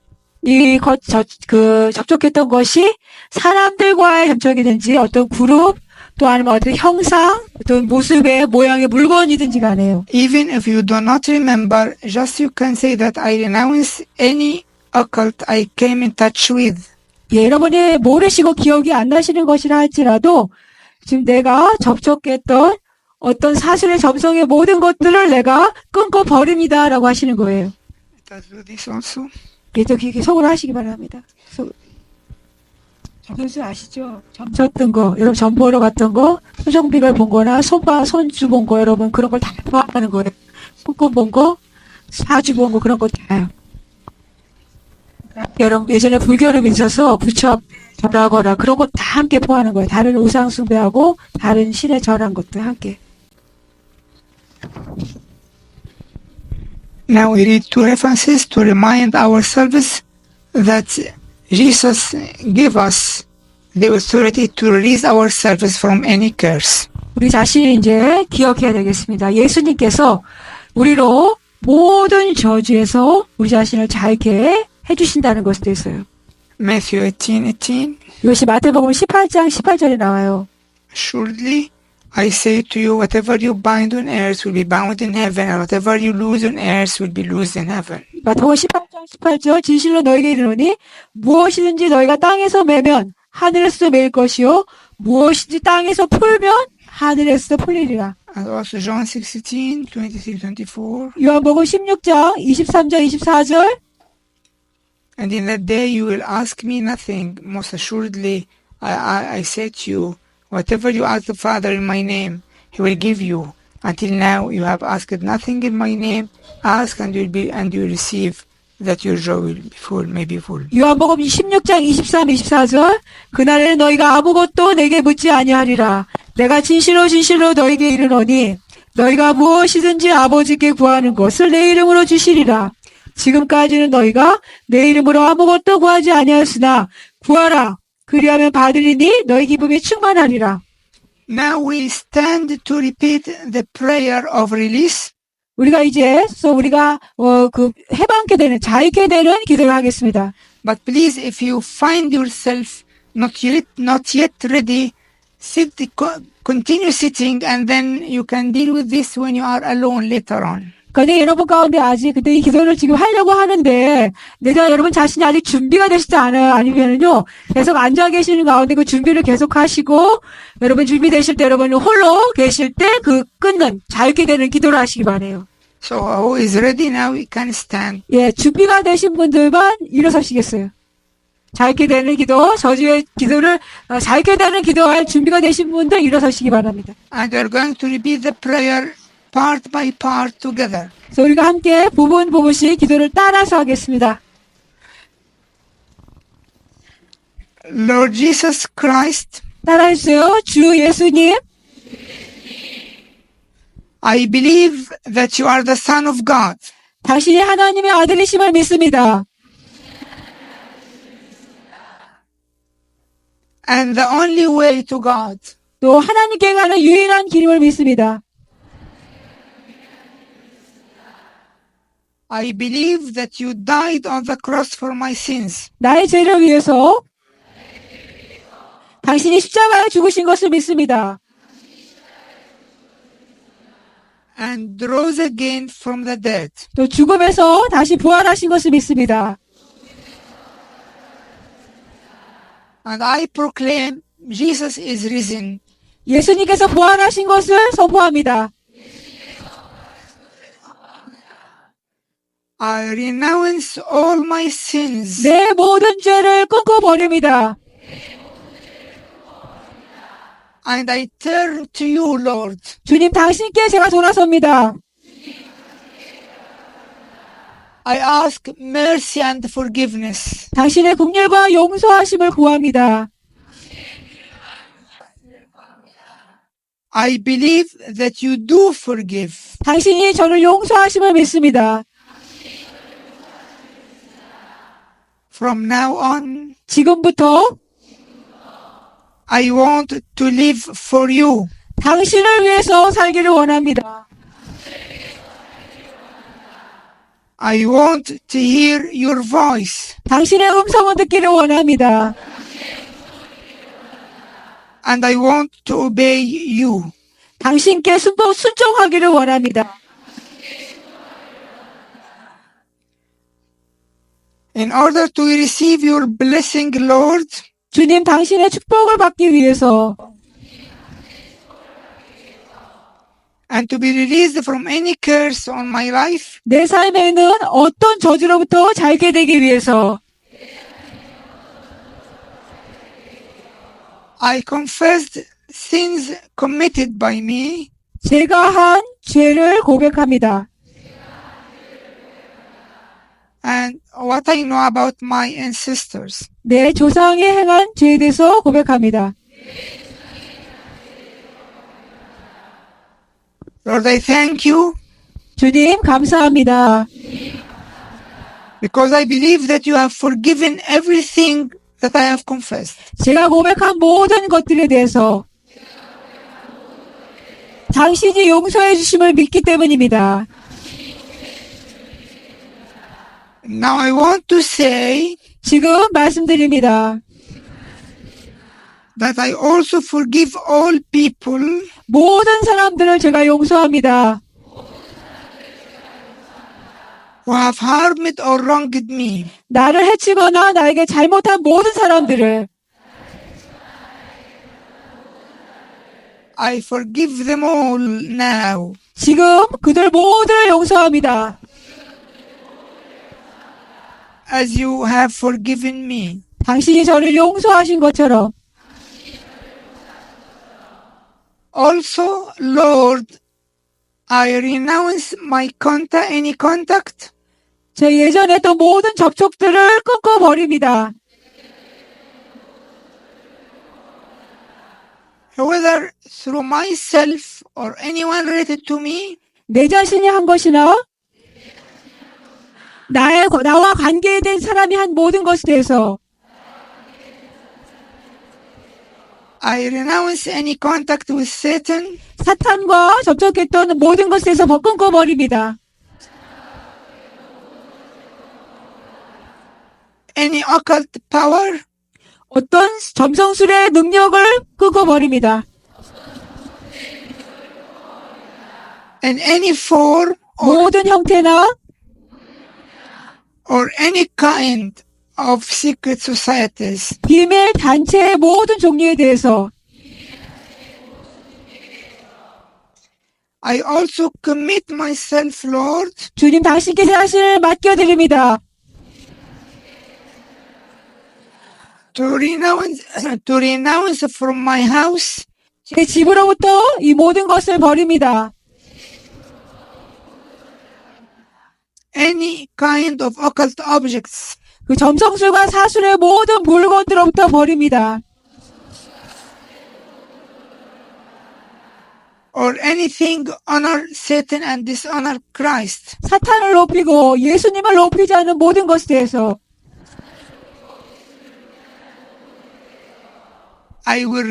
접촉했던 것이 사람들과의 접촉이든지 어떤 그룹 또 아니면 어떤 형상, 어떤 모습의 모양의 물건이든지 간에요. Even if you do not remember, just you can say that I renounce any occult I came in touch with. 예, 여러분이 모르시고 기억이 안 나시는 것이라 할지라도 지금 내가 접촉했던 어떤 사술의 점성의 모든 것들을 내가 끊고 버립니다라고 하시는 거예요. Let us do this also. 예, 또 이렇게 속으로 하시기 바랍니다. 점수 아시죠? 점쳤던 거, 여러분 점 보러 갔던 거, 표정비를 본 거나 손주 본 거, 여러분 그런 걸 다 포함하는 거예요. 손금 본 거, 사주 본 거 그런 거 다요. 여러분 예전에 불교를 믿어서 부처 절하거나 그런 거 다 함께 포함하는 거예요. 다른 우상 숭배하고 다른 신에 절한 것도 함께. Now we read two references to remind ourselves that Jesus gave us the authority to release ourselves from any curse. 우리 자신이 이제 기억해야 되겠습니다. 예수님께서 우리로 모든 저주에서 우리 자신을 자유케 해주신다는 것에 대해서요. Matthew 18:18. 이것이 마태복음 18장 18절에 나와요. Surely I say to you, whatever you bind on earth will be bound in heaven, and whatever you loose on earth will be loosed in heaven. 마태복음 18장 18절 진실로 너에게 이르노니 무엇이든지 너희가 땅에서 매면 하늘에서도 매일 것이요 무엇이든지 땅에서 풀면 하늘에서도 풀리리라. And also John 16:23-24. 요한복음 16장 23절 24절 And in that day you will ask me nothing. Most assuredly, I say to you, whatever you ask the Father in my name, He will give you. Until now you have asked nothing in my name. Ask and you will receive, that your joy will be full, may be full. 요한복음 16장 23, 24절 그날에는 너희가 아무것도 내게 묻지 아니하리라. 내가 진실로 진실로 너희에게 이르노니 너희가 무엇이든지 아버지께 구하는 것을 내 이름으로 주시리라. 지금까지는 너희가 내 이름으로 아무것도 구하지 아니하였으나 구하라. 그리하면 받으리니 너희 기쁨이 충만하리라. Now we stand to repeat the prayer of release. 우리가 우리가 해방케 되는 자유케 되는 기도를 하겠습니다. But please, if you find yourself not yet ready, continue sitting, and then you can deal with this when you are alone later on. 그런데 여러분 가운데 아직 근데 이 기도를 지금 하려고 하는데 내가 여러분 자신이 아직 준비가 되시지 않아요. 아니면은요 계속 앉아 계시는 가운데 그 준비를 계속 하시고 여러분 준비되실 때 여러분 홀로 계실 때 그 끊는 자유케 되는 기도를 하시기 바래요. So who is ready now? We can stand. 예, 준비가 되신 분들만 일어서시겠어요. 자유케 되는 기도, 저주의 기도를 자유케 되는 기도할 준비가 되신 분들 일어서시기 바랍니다. And we are going to repeat the prayer part by part together. 그래서 우리가 함께 부분씩 기도를 따라서 하겠습니다. Lord Jesus Christ, 따라해주세요. 주 예수님, I believe that you are the Son of God. 당신이 하나님의 아들이심을 믿습니다. And the only way to God. 또 하나님께 가는 유일한 길임을 믿습니다. I believe that you died on the cross for my sins. 나의 죄를 위해서 당신이 십자가에 죽으신 것을 믿습니다. And rose again from the dead. 또 죽음에서 다시 부활하신 것을 믿습니다. And I proclaim Jesus is risen. 예수님께서 부활하신 것을 선포합니다. I renounce all my sins. 내 모든 죄를 끊고 버립니다. And I turn to you, Lord. 주님 당신께 제가 돌아섭니다. I ask mercy and forgiveness. 당신의 긍휼과 용서하심을 구합니다. I believe that you do forgive. 당신이 저를 용서하심을 믿습니다. From now on, 지금부터 I want to live for you. 당신을 위해서 살기를 원합니다. I want to hear your voice. 당신의 음성을 듣기를 원합니다. And I want to obey you. 당신께 순종하기를 원합니다. In order to receive your blessing, Lord, 주님 당신의 축복을 받기 위해서 and to be released from any curse on my life, 내 삶에 있는 어떤 저주로부터 자유케 되기 위해서 I confessed sins committed by me, 제가 한 죄를 고백합니다. and what I know about my ancestors. 내 조상이 행한 죄에 대해서 고백합니다. Lord, I thank you 주님 감사합니다. because I believe that you have forgiven everything that I have confessed. 제가 고백한 모든 것들에 대해서 당신이 용서해 주심을 믿기 때문입니다. Now I want to say 지금 말씀드립니다. that I also forgive all people 모든 사람들을 제가 용서합니다. who have harmed or wronged me. 나를 해치거나 나에게 잘못한 모든 사람들을 I forgive them all now. 지금 그들 모두를 용서합니다. As you have forgiven me. 당신이 저를 용서하신 것처럼 Also, Lord, I renounce any contact 제 예전에 했던 모든 접촉들을 끊어버립니다. whether through myself or anyone related to me, 내 자신이 한 것이나 나와 관계된 사람이 한 모든 것에 대해서 I renounce any contact with Satan, 사탄과 접촉했던 모든 것에 대해서 끊어버립니다. any occult power, 어떤 점성술의 능력을 끊어버립니다. in any form 모든 형태나 or any kind of secret societies. 비밀 단체의 모든 종류에 대해서 I also commit myself, Lord, 주님 당신께 제 자신을 맡겨드립니다. to renounce from my house 제 집으로부터 이 모든 것을 버립니다. any kind of occult objects, 그 점성술과 사술의 모든 물건들로부터 버립니다. or anything honor Satan and dishonor Christ. 사탄을 높이고 예수님을 높이지 않는 모든 것에 대해서 I will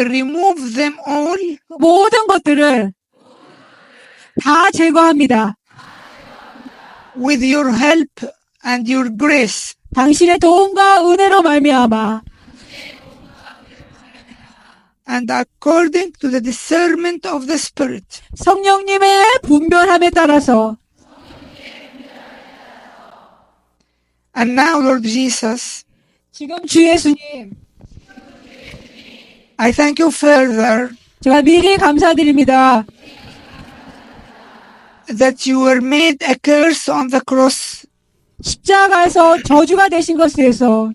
remove them all 그 모든 것들을 다 제거합니다. with your help and your grace. 당신의 도움과 은혜로 말미암아 And according to the discernment of the Spirit. 성령님의 분별함에 따라서 And now, Lord Jesus, 지금 주 예수님 I thank you further 제가 미리 감사드립니다. that you were made a curse on the cross 십자가에서 저주가 되신 것에 대해서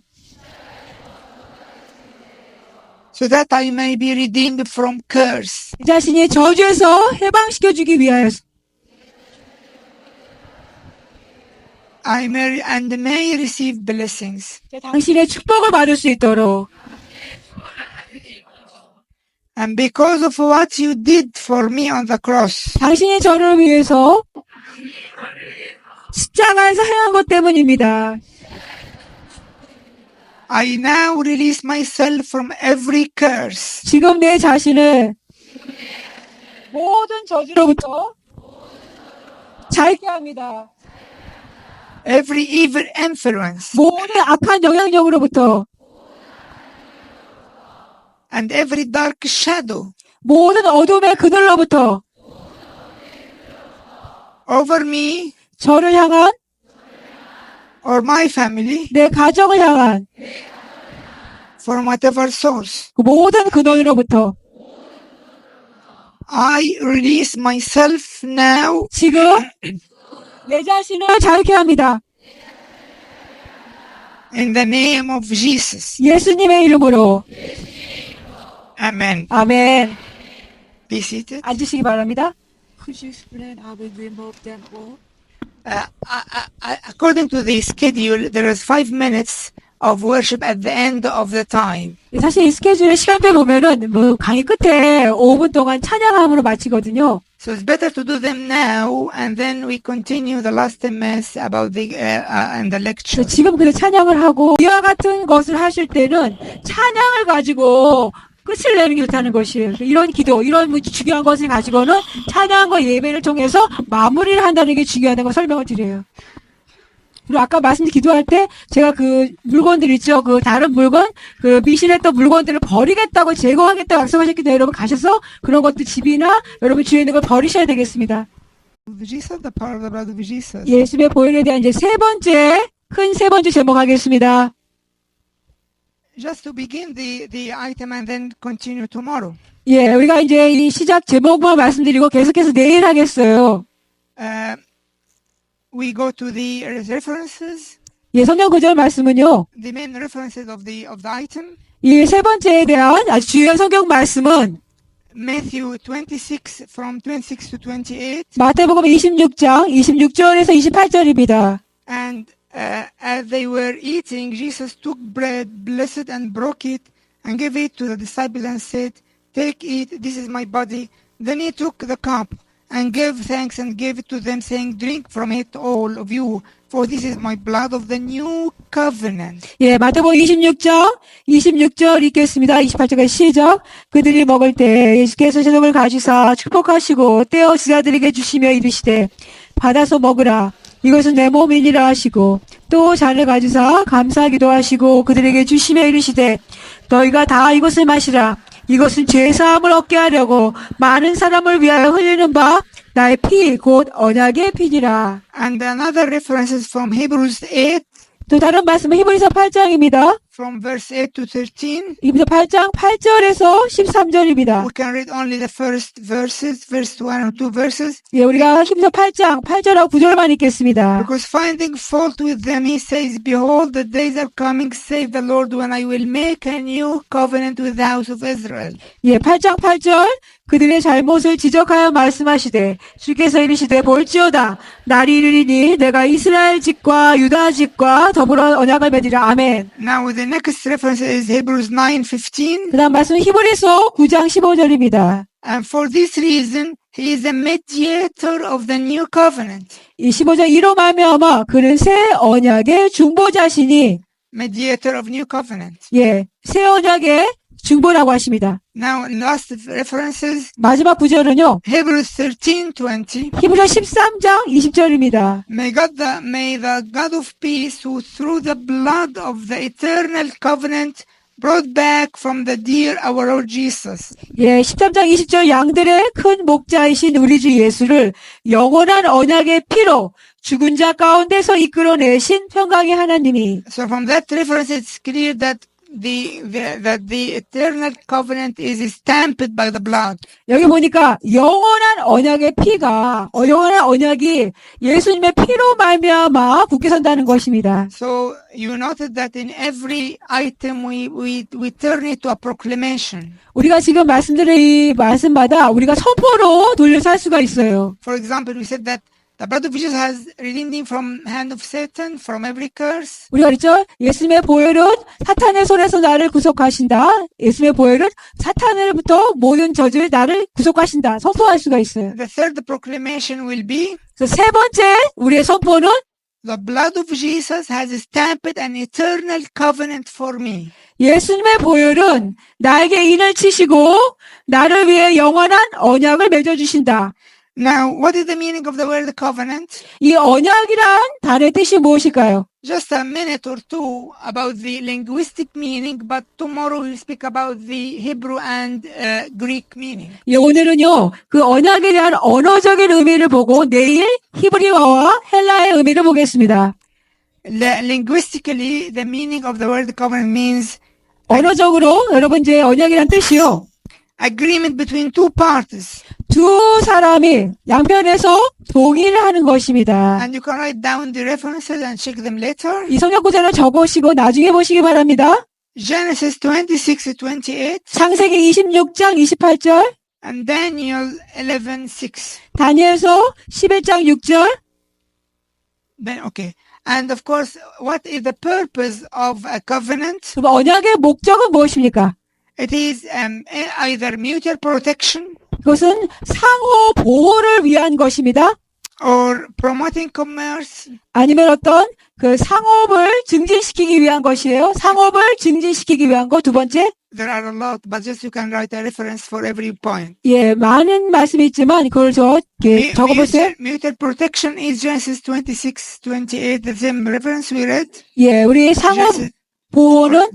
so that I may be redeemed from curse. 내 자신이 저주에서 해방시켜주기 위하여서 I may receive blessings. 당신의 축복을 받을 수 있도록 And because of what you did for me on the cross, 당신이 저를 위해서 십자가에서 행한 것 때문입니다. I now release myself from every curse, 지금 내 자신을 모든 저주로부터 자유케 합니다. every evil influence, 모든 악한 영향력으로부터 and every dark shadow 모든 어둠의 그늘로부터 over me 저를 향한 or my family 내 가정을 향한 from whatever source. 그 모든 근원으로부터 I release myself now 지금 내 자신을 자유케 합니다. in the name of Jesus. 예수님의 이름으로 Amen. 아멘. Be seated. 앉으시기 바랍니다. Could you explain how we remove them all? According to the schedule, there is 5 minutes of worship at the end of the time. 사실 이 스케줄의 시간표 보면은 뭐 강의 끝에 5분 동안 찬양함으로 마치거든요. So it's better to do them now, and then we continue the last mass about the and the lecture. 그래서 지금 그래서 찬양을 하고 이와 같은 것을 하실 때는 찬양을 가지고 끝을 내는 게 좋다는 것이에요. 이런 기도, 이런 중요한 것을 가지고는 찬양과 예배를 통해서 마무리를 한다는 게 중요하다고 설명을 드려요. 그리고 아까 말씀 기도할 때 제가 그 물건들 있죠. 그 다른 물건, 그 미신했던 물건들을 버리겠다고 제거하겠다고 약속하셨기 때문에 여러분 가셔서 그런 것들 집이나 여러분 주위에 있는 걸 버리셔야 되겠습니다. Of Jesus, the power of the blood of Jesus. 예수의 보혈에 대한 이제 큰 세 번째 제목 하겠습니다. Just to begin the item and then continue tomorrow. 예, 우리가 이제 이 시작 제목만 말씀드리고 계속해서 내일 하겠어요. We go to the references, 예, 성경 구절 말씀은요. the main references of the item. 이 세 번째에 대한 아주 중요한 성경 말씀은 Matthew 26 from 26 to 28. 마태복음 26장 26절에서 28절입니다. And as they were eating, Jesus took bread, blessed and broke it, and gave it to the disciples and said, "Take, eat, this is my body." Then he took the cup and gave thanks and gave it to them, saying, "Drink from it, all of you, for this is my blood of the new covenant." 예, 마태복음 26장 26절 읽겠습니다. 28절까지 시작. 그들이 먹을 때 예수께서 제목을 가지사 축복하시고 떼어 제자들에게 주시며 이르시되 받아서 먹으라. 이것은 내 몸이니라 하시고 또 잔을 가지사 감사하기도 하시고 그들에게 주시며 이르시되 너희가 다 이것을 마시라. 이것은 죄사함을 얻게 하려고 많은 사람을 위하여 흘리는 바 나의 피 곧 언약의 피니라. And another references from Hebrews 8, 또 다른 말씀은 히브리서 8장입니다. from verse 8 to 13. 히브리서 8장 8절에서 13절입니다. We can read only the first verses, verse 1 and 2 verses. 예, 우리가 히브리서 8장 8절하고 9절만 읽겠습니다. Because finding fault with them, he says, "Behold, the days are coming, save the Lord, when I will make a new covenant with the house of Israel." 예, 8장 8절 그들의 잘못을 지적하여 말씀하시되 주께서 이르시되 볼지어다 날이 이르리니 내가 이스라엘 집과 유다 집과 더불어 언약을 맺으라. 아멘. Now the next reference is Hebrews 9:15. 그 다음 말씀은 히브리서 9장 15절입니다. And for this reason, he is a mediator of the new covenant. 이 15절 이로 말미암아 그는 새 언약의 중보자시니 Mediator of new covenant. 예, 새 언약의 중보라고 하십니다. Now, last references, 마지막 구절은요. Hebrews 13:20. 히브리서 13장 20절입니다. May the God of peace, who through the blood of the eternal covenant brought back from the dead our Lord Jesus. 예, 13장 20절 양들의 큰 목자이신 우리 주 예수를 영원한 언약의 피로 죽은 자 가운데서 이끌어내신 평강의 하나님이. So from that reference, it's clear that the eternal covenant is stamped by the blood. 여기 보니까 영원한 언약의 피가 영원한 언약이 예수님의 피로 말미암아 굳게 선다는 것입니다. So you noted that in every item we turn it to a proclamation. 우리가 지금 말씀드린 이 말씀마다 우리가 선포로 돌려서 할 수가 있어요. For example, we said that the blood of Jesus has redeemed him from hand of Satan, from every curse. 우리가 그랬죠? 예수님의 보혈은 사탄의 손에서 나를 구속하신다. 예수님의 보혈은 사탄으로부터 모든 저주에 나를 구속하신다. 선포할 수가 있어요. The third proclamation will be 그래서 세 번째 우리의 선포는 the blood of Jesus has stamped an eternal covenant for me. 예수님의 보혈은 나에게 인을 치시고 나를 위해 영원한 언약을 맺어주신다. Now, what is the meaning of the word covenant? 이 언약이란 단어의 뜻이 무엇일까요? Just a minute or two about the linguistic meaning, but tomorrow we'll speak about the Hebrew and Greek meaning. 예, 오늘은요, 그 언약에 대한 언어적인 의미를 보고 내일 히브리어와 헬라의 의미를 보겠습니다. Linguistically, the meaning of the word covenant means 언어적으로 여러분 이제 언약이란 뜻이요. agreement between two parties. 두 사람이 양편에서 동의를 하는 것입니다. And you can write down the references and check them later. 이 성경 구절을 적으시고 나중에 보시기 바랍니다. Genesis 26:28 창세기 26장 28절, and Daniel 11:6. 다니엘서 11장 6절, Then okay. And of course, what is the purpose of a covenant? 그럼 언약의 목적은 무엇입니까? It is either mutual protection 그것은 상호 보호를 위한 것입니다. or promoting commerce. 아니면 어떤 그 상업을 증진시키기 위한 것이에요. 상업을 증진시키기 위한 거. 두 번째, There are a lot, but just you can write a reference for every point. 예, 많은 말씀이 있지만 그걸 적어보세요. Mutual protection is Genesis 26:28, the same reference we read. 예, 우리 상업 Genesis- 보호는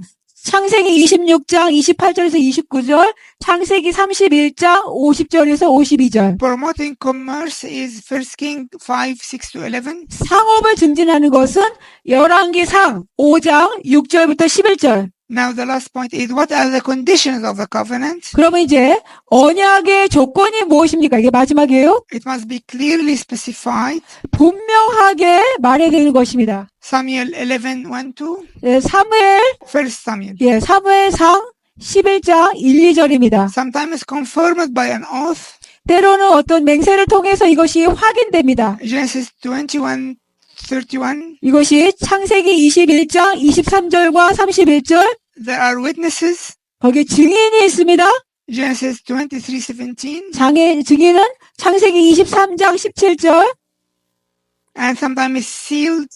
창세기 26장 28절에서 29절, 창세기 31장 50절에서 52절. Promoting commerce is 1 King 5:6-11. 상업을 증진하는 것은 열왕기상 5장 6절부터 11절. Now the last point is what are the conditions of the covenant? 그러면 이제 언약의 조건이 무엇입니까? 이게 마지막이에요. It must be clearly specified. 분명하게 말해야 되는 것입니다. Samuel 11:1-2. 예, First Samuel. 사무엘상 11장 1, 2절입니다. Sometimes confirmed by an oath. 때로는 어떤 맹세를 통해서 이것이 확인됩니다. Genesis 21:31. 이것이 창세기 21장 23절과 31절, There are witnesses. 거기에 증인이 있습니다. Genesis 23:17. 증인은 창세기 23장 17절, And sometimes sealed.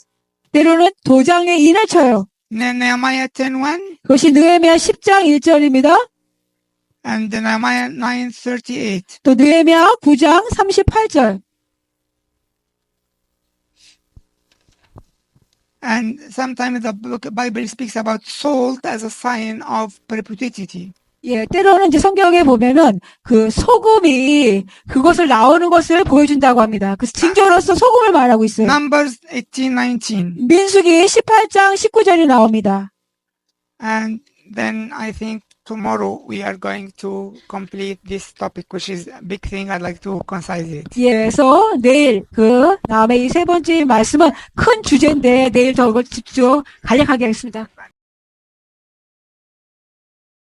때로는 도장에 인을 쳐요. Nehemiah 10:1 그것이 느헤미야 10장 1절입니다. and Nehemiah 9:38. 또 느헤미야 9장 38절. And sometimes the Bible speaks about salt as a sign of perpetuity. 예, 때로는 이제 성경에 보면은 그 소금이 그것을 나오는 것을 보여준다고 합니다. 그 징조로서 소금을 말하고 있어요. Numbers 18:19. 민수기 18장 19절이 나옵니다. And then I think tomorrow we are going to complete this topic, which is a big thing. I'd like to concise it. 예, 그래서 내일 그 다음에 이 세 번째 말씀은 큰 주제인데 내일 더 집중 간략하게 하겠습니다.